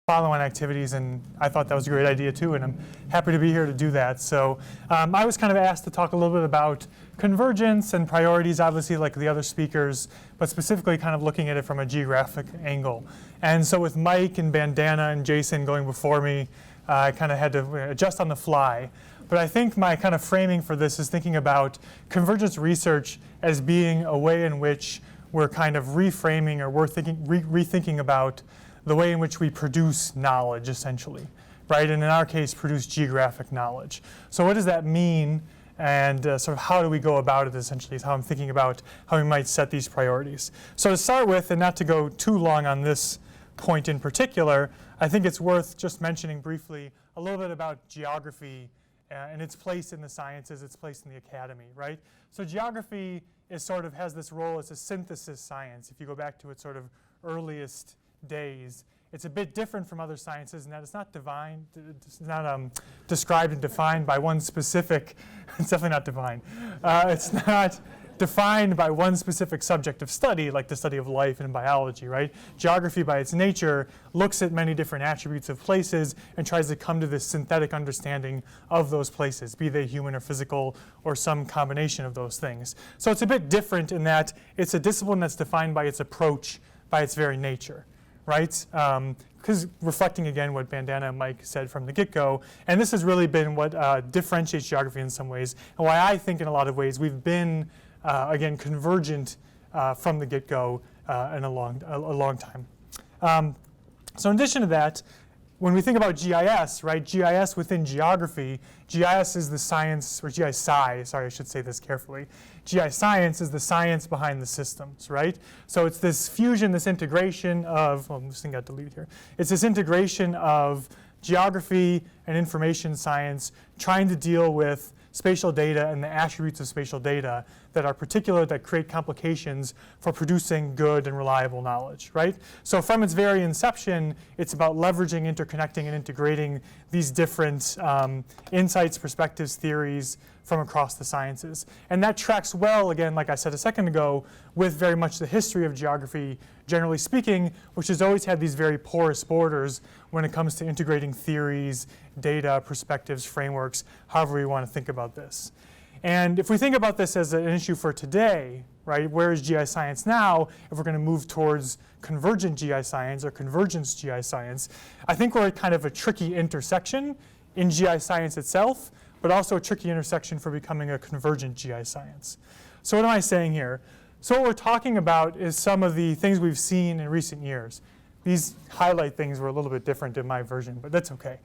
follow-on activities, and I thought that was a great idea too, and I'm happy to be here to do that. So I was kind of asked to talk a little bit about convergence and priorities, obviously like the other speakers, but specifically kind of looking at it from a geographic angle. And so with Mike and Bandana and Jason going before me, I kind of had to adjust on the fly. But I think my kind of framing for this is thinking about convergence research as being a way in which we're kind of reframing, or we're rethinking about the way in which we produce knowledge, essentially, right? And in our case, produce geographic knowledge. So what does that mean, and sort of how do we go about it, essentially, is how I'm thinking about how we might set these priorities. So to start with, and not to go too long on this point in particular, I think it's worth just mentioning briefly a little bit about geography and its place in the sciences, its place in the academy, right? So geography is sort of has this role as a synthesis science. If you go back to its sort of earliest days, it's a bit different from other sciences in that it's not described and defined by one specific, it's definitely not divine. It's not defined by one specific subject of study, like the study of life and biology, right? Geography, by its nature, looks at many different attributes of places and tries to come to this synthetic understanding of those places, be they human or physical or some combination of those things. So it's a bit different in that it's a discipline that's defined by its approach, by its very nature, right? Because reflecting again what Bandana and Mike said from the get-go, and this has really been what differentiates geography in some ways, and why I think in a lot of ways we've been again, convergent from the get-go in a long time. So in addition to that, when we think about GIS, right, GIS within geography, GIS is the science, or GISci, sorry, I should say this carefully. GIScience is the science behind the systems, right? So it's this fusion, this integration of, oh, this thing got deleted here. It's this integration of geography and information science trying to deal with spatial data and the attributes of spatial data that are particular, that create complications for producing good and reliable knowledge, right? So from its very inception, it's about leveraging, interconnecting, and integrating these different insights, perspectives, theories from across the sciences. And that tracks well, again, like I said a second ago, with very much the history of geography, generally speaking, which has always had these very porous borders when it comes to integrating theories, data, perspectives, frameworks, however we want to think about this. And if we think about this as an issue for today, right, where is GIScience now if we're going to move towards convergent GIScience or convergence GIScience, I think we're at kind of a tricky intersection in GIScience itself, but also a tricky intersection for becoming a convergent GIScience. So what am I saying here? So what we're talking about is some of the things we've seen in recent years. These highlight things were a little bit different in my version, but that's okay.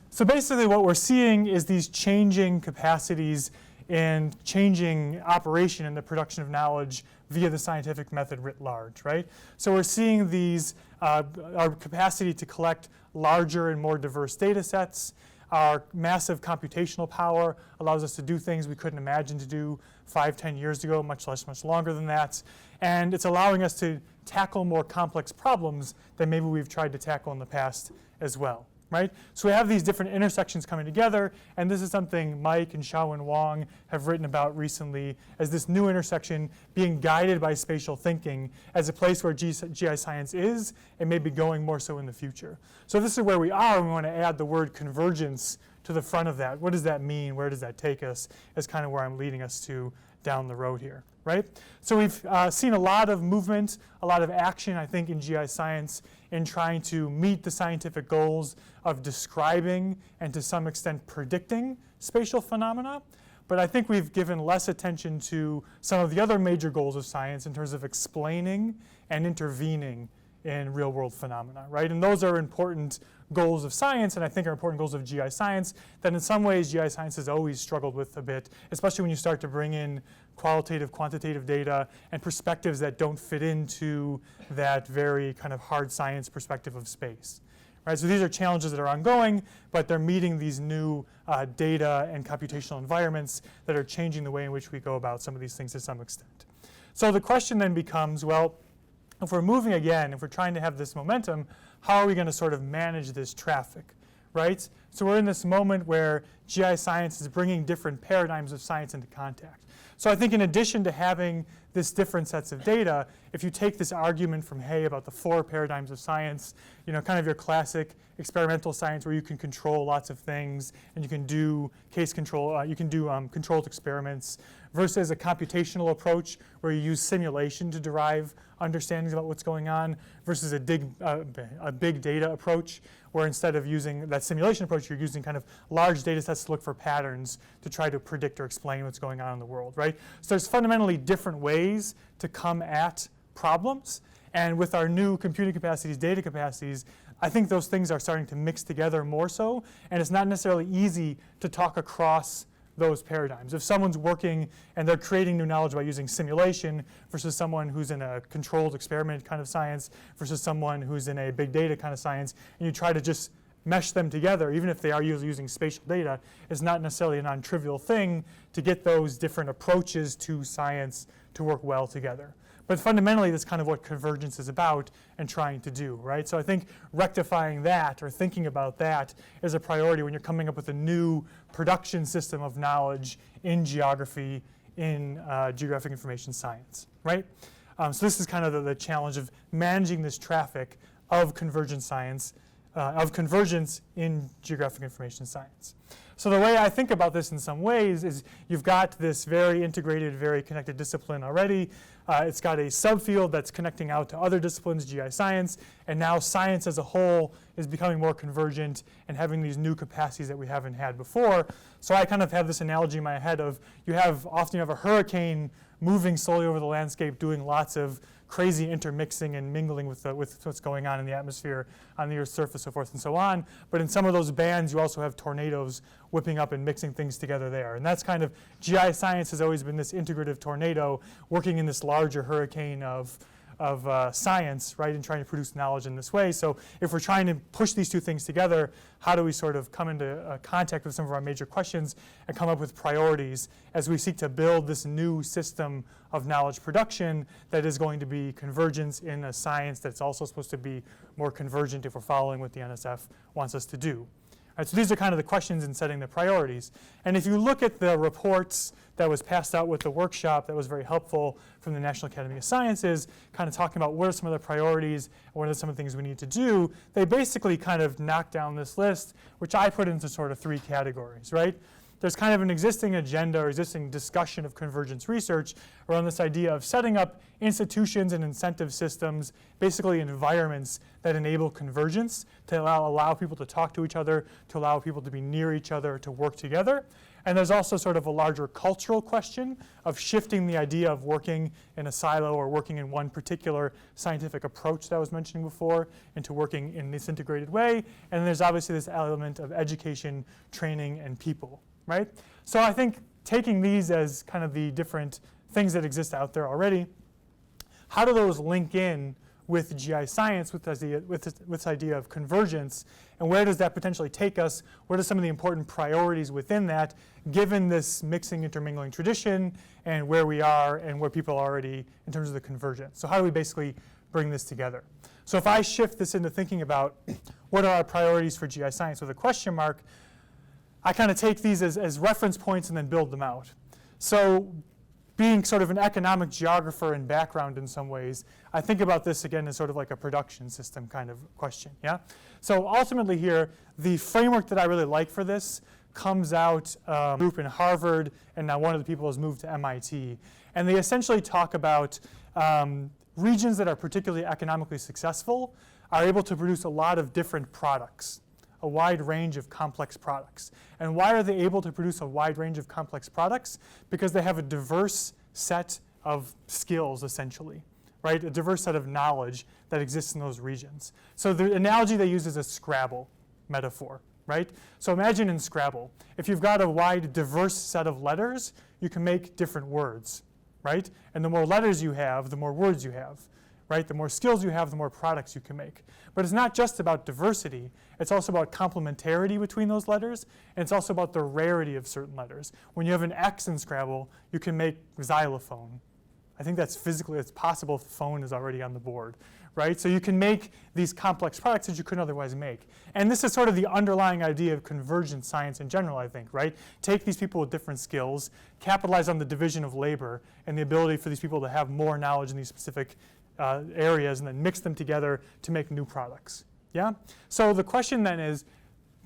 So basically what we're seeing is these changing capacities and changing operation in the production of knowledge via the scientific method writ large, right? So we're seeing these, our capacity to collect larger and more diverse data sets. Our massive computational power allows us to do things we couldn't imagine to do 5-10 years ago, much longer than that. And it's allowing us to tackle more complex problems than maybe we've tried to tackle in the past as well, right? So we have these different intersections coming together, and this is something Mike and Xiao and Wang have written about recently as this new intersection being guided by spatial thinking as a place where GIScience is and maybe going more so in the future. So this is where we are, and we want to add the word convergence to the front of that. What does that mean? Where does that take us? Is kind of where I'm leading us to down the road here, right? So we've seen a lot of movement, a lot of action, I think, in GIScience in trying to meet the scientific goals of describing and to some extent predicting spatial phenomena. But I think we've given less attention to some of the other major goals of science in terms of explaining and intervening in real-world phenomena, right? And those are important goals of science, and I think are important goals of GIScience that in some ways GIScience has always struggled with a bit, especially when you start to bring in qualitative, quantitative data and perspectives that don't fit into that very kind of hard science perspective of space. Right, so these are challenges that are ongoing, but they're meeting these new data and computational environments that are changing the way in which we go about some of these things to some extent. So the question then becomes, well, if we're moving again, if we're trying to have this momentum, how are we going to sort of manage this traffic, right? So we're in this moment where GIScience is bringing different paradigms of science into contact. So I think in addition to having this different sets of data, if you take this argument from Hay about the 4 paradigms of science, kind of your classic experimental science where you can control lots of things and you can do case control, you can do controlled experiments, versus a computational approach where you use simulation to derive understandings about what's going on, versus a big data approach where instead of using that simulation approach, you're using kind of large data sets to look for patterns to try to predict or explain what's going on in the world, right? So there's fundamentally different ways to come at problems. And with our new computing capacities, data capacities, I think those things are starting to mix together more so. And it's not necessarily easy to talk across those paradigms. If someone's working and they're creating new knowledge by using simulation versus someone who's in a controlled experiment kind of science versus someone who's in a big data kind of science, and you try to just mesh them together, even if they are using spatial data, is not necessarily a non-trivial thing to get those different approaches to science to work well together. But fundamentally, that's kind of what convergence is about and trying to do, right? So I think rectifying that or thinking about that is a priority when you're coming up with a new production system of knowledge in geography, in geographic information science, right? So this is kind of the challenge of managing this traffic of convergent science, of convergence in geographic information science. So the way I think about this in some ways is you've got this very integrated, very connected discipline already. It's got a subfield that's connecting out to other disciplines, GIScience, and now science as a whole is becoming more convergent and having these new capacities that we haven't had before. So I kind of have this analogy in my head of often you have a hurricane moving slowly over the landscape, doing lots of crazy intermixing and mingling with what's going on in the atmosphere, on the Earth's surface, so forth and so on. But in some of those bands, you also have tornadoes whipping up and mixing things together there. And that's kind of, GIScience has always been this integrative tornado working in this larger hurricane of science, right, and trying to produce knowledge in this way. So if we're trying to push these two things together, how do we sort of come into contact with some of our major questions and come up with priorities as we seek to build this new system of knowledge production that is going to be convergence in a science that's also supposed to be more convergent if we're following what the NSF wants us to do. Right, so these are kind of the questions in setting the priorities. And if you look at the reports that was passed out with the workshop that was very helpful from the National Academy of Sciences, kind of talking about what are some of the priorities and what are some of the things we need to do, they basically kind of knock down this list, which I put into sort of 3 categories, right? There's kind of an existing agenda or existing discussion of convergence research around this idea of setting up institutions and incentive systems, basically environments that enable convergence, to allow people to talk to each other, to allow people to be near each other, to work together. And there's also sort of a larger cultural question of shifting the idea of working in a silo or working in one particular scientific approach that I was mentioning before into working in this integrated way. And then there's obviously this element of education, training, and people, right? So I think taking these as kind of the different things that exist out there already, how do those link in with GIScience, with this idea of convergence, and where does that potentially take us? What are some of the important priorities within that, given this mixing, intermingling tradition, and where we are and where people are already in terms of the convergence? So how do we basically bring this together? So if I shift this into thinking about what are our priorities for GIScience with a question mark, I kind of take these as reference points and then build them out. So being sort of an economic geographer in background in some ways, I think about this again as sort of like a production system kind of question, yeah? So ultimately here, the framework that I really like for this comes out a group in Harvard, and now one of the people has moved to MIT. And they essentially talk about regions that are particularly economically successful are able to produce a lot of different products, a wide range of complex products. And why are they able to produce a wide range of complex products? Because they have a diverse set of skills, essentially, right? A diverse set of knowledge that exists in those regions. So the analogy they use is a Scrabble metaphor, right? So imagine in Scrabble, if you've got a wide, diverse set of letters, you can make different words, right? And the more letters you have, the more words you have, right? The more skills you have, the more products you can make. But it's not just about diversity, it's also about complementarity between those letters, and it's also about the rarity of certain letters. When you have an X in Scrabble, you can make xylophone, I think that's physically, it's possible if the phone is already on the board, right? So you can make these complex products that you couldn't otherwise make. And this is sort of the underlying idea of convergent science in general, I think, right? Take these people with different skills, capitalize on the division of labor and the ability for these people to have more knowledge in these specific areas, and then mix them together to make new products, yeah? So the question then is,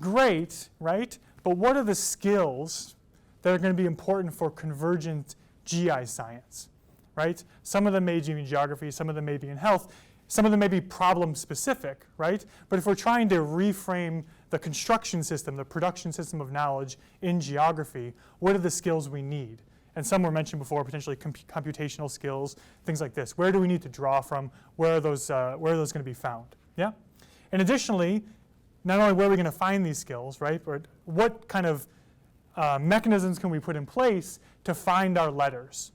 great, right? But what are the skills that are going to be important for convergent GI science, right? Some of them may be in geography, some of them may be in health, some of them may be problem specific, right? But if we're trying to reframe the construction system, the production system of knowledge in geography, what are the skills we need? And some were mentioned before, potentially computational skills, things like this. Where do we need to draw from? Where are those going to be found? Yeah? And additionally, not only where are we going to find these skills, right? But what kind of mechanisms can we put in place to find our letters,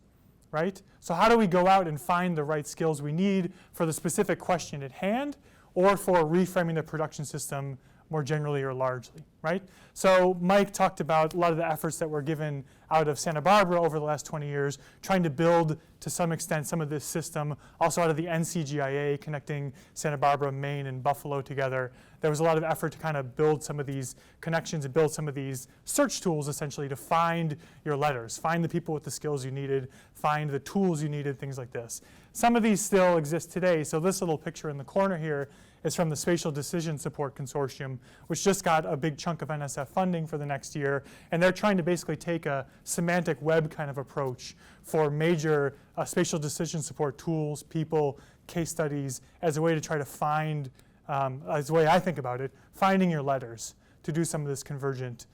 right? So how do we go out and find the right skills we need for the specific question at hand, or for reframing the production system more generally or largely, right? So Mike talked about a lot of the efforts that were given out of Santa Barbara over the last 20 years, trying to build, to some extent, some of this system, also out of the NCGIA, connecting Santa Barbara, Maine, and Buffalo together. There was a lot of effort to kind of build some of these connections and build some of these search tools, essentially, to find your letters, find the people with the skills you needed, find the tools you needed, things like this. Some of these still exist today. So this little picture in the corner here is from the Spatial Decision Support Consortium, which just got a big chunk of NSF funding for the next year. And they're trying to basically take a semantic web kind of approach for major spatial decision support tools, people, case studies, as a way to try to find, as the way I think about it, finding your letters to do some of this convergent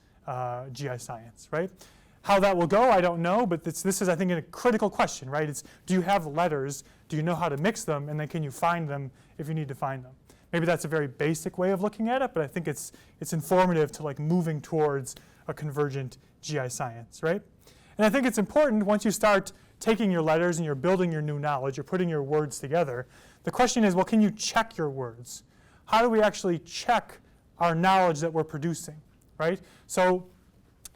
GI science, right? How that will go, I don't know, but this is, I think, a critical question, right? It's, do you have letters? Do you know how to mix them? And then can you find them if you need to find them? Maybe that's a very basic way of looking at it, but I think it's informative to like moving towards a convergent GI science, right? And I think it's important once you start taking your letters and you're building your new knowledge, you're putting your words together, the question is, well, can you check your words? How do we actually check our knowledge that we're producing, right? So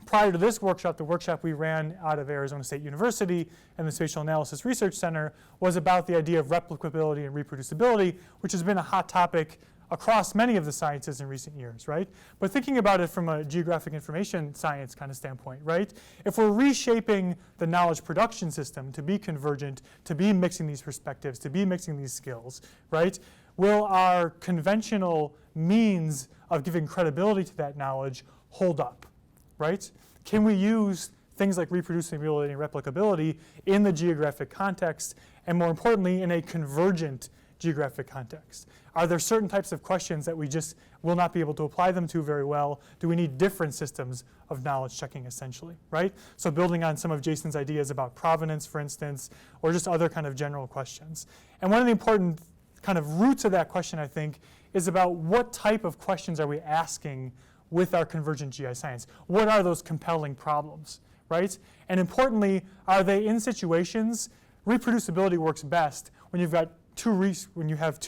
prior to this workshop, the workshop we ran out of Arizona State University and the Spatial Analysis Research Center was about the idea of replicability and reproducibility, which has been a hot topic across many of the sciences in recent years, right? But thinking about it from a geographic information science kind of standpoint, right? If we're reshaping the knowledge production system to be convergent, to be mixing these perspectives, to be mixing these skills, right? Will our conventional means of giving credibility to that knowledge hold up, right? Can we use things like reproducibility and replicability in the geographic context, and more importantly, in a convergent geographic context? Are there certain types of questions that we just will not be able to apply them to very well? Do we need different systems of knowledge checking, essentially, right? So building on some of Jason's ideas about provenance, for instance, or just other kind of general questions. And one of the important kind of roots of that question, I think, is about what type of questions are we asking with our convergent GI science? What are those compelling problems, right? And importantly, are they in situations, reproducibility works best when you've got when you have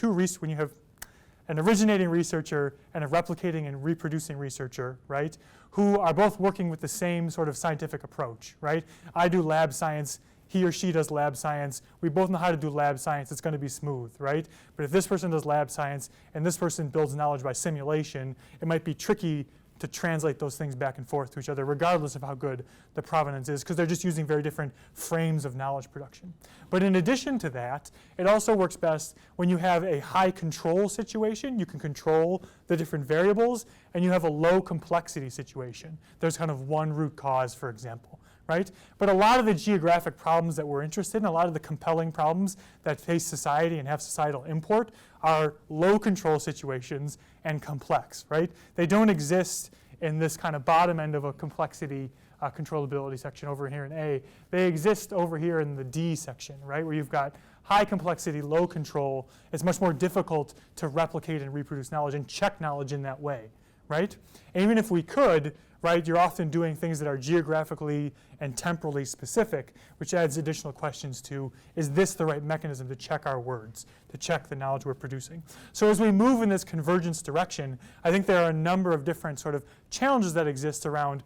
an originating researcher and a replicating and reproducing researcher, right, who are both working with the same sort of scientific approach, right? I do lab science, he or she does lab science. We both know how to do lab science. It's going to be smooth, right? But if this person does lab science and this person builds knowledge by simulation, it might be tricky to translate those things back and forth to each other, regardless of how good the provenance is, because they're just using very different frames of knowledge production. But in addition to that, it also works best when you have a high control situation. You can control the different variables, and you have a low complexity situation. There's kind of one root cause, for example, right? But a lot of the geographic problems that we're interested in, a lot of the compelling problems that face society and have societal import are low control situations and complex, right? They don't exist in this kind of bottom end of a complexity controllability section over here in A. They exist over here in the D section, right? Where you've got high complexity, low control. It's much more difficult to replicate and reproduce knowledge and check knowledge in that way, right? And even if we could, right, you're often doing things that are geographically and temporally specific, which adds additional questions to, is this the right mechanism to check our words, to check the knowledge we're producing? So as we move in this convergence direction, I think there are a number of different sort of challenges that exist around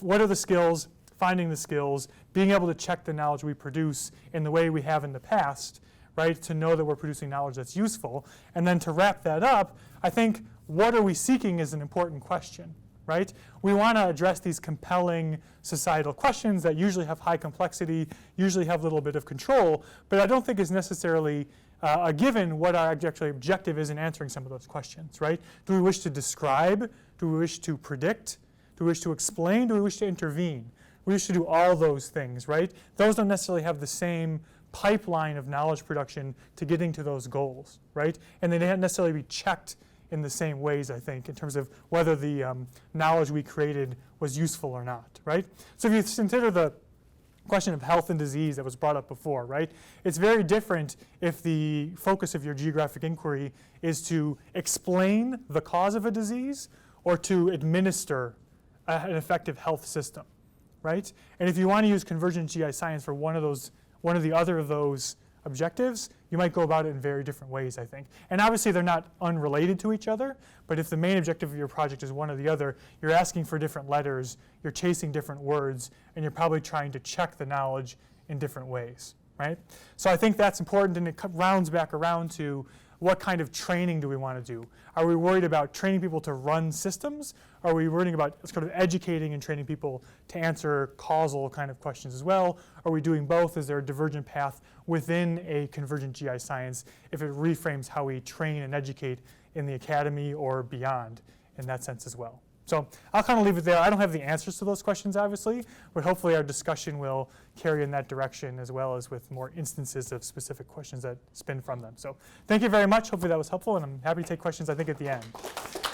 what are the skills, finding the skills, being able to check the knowledge we produce in the way we have in the past, right, to know that we're producing knowledge that's useful. And then to wrap that up, I think what are we seeking is an important question, right? We want to address these compelling societal questions that usually have high complexity, usually have a little bit of control, but I don't think is necessarily a given what our actually objective is in answering some of those questions, right? Do we wish to describe? Do we wish to predict? Do we wish to explain? Do we wish to intervene? We wish to do all those things, right? Those don't necessarily have the same pipeline of knowledge production to getting to those goals, right? And they don't necessarily be checked in the same ways, I think, in terms of whether the knowledge we created was useful or not, right? So if you consider the question of health and disease that was brought up before, right? It's very different if the focus of your geographic inquiry is to explain the cause of a disease or to administer an effective health system, right? And if you want to use convergent GIScience for one of the other of those objectives, you might go about it in very different ways, I think. And obviously they're not unrelated to each other, but if the main objective of your project is one or the other, you're asking for different letters, you're chasing different words, and you're probably trying to check the knowledge in different ways, right? So I think that's important, and it rounds back around to what kind of training do we want to do? Are we worried about training people to run systems? Are we worrying about sort of educating and training people to answer causal kind of questions as well? Are we doing both? Is there a divergent path within a convergent GIScience if it reframes how we train and educate in the academy or beyond in that sense as well? So I'll kind of leave it there. I don't have the answers to those questions, obviously, but hopefully our discussion will carry in that direction as well as with more instances of specific questions that spin from them. So thank you very much. Hopefully that was helpful, and I'm happy to take questions, I think, at the end.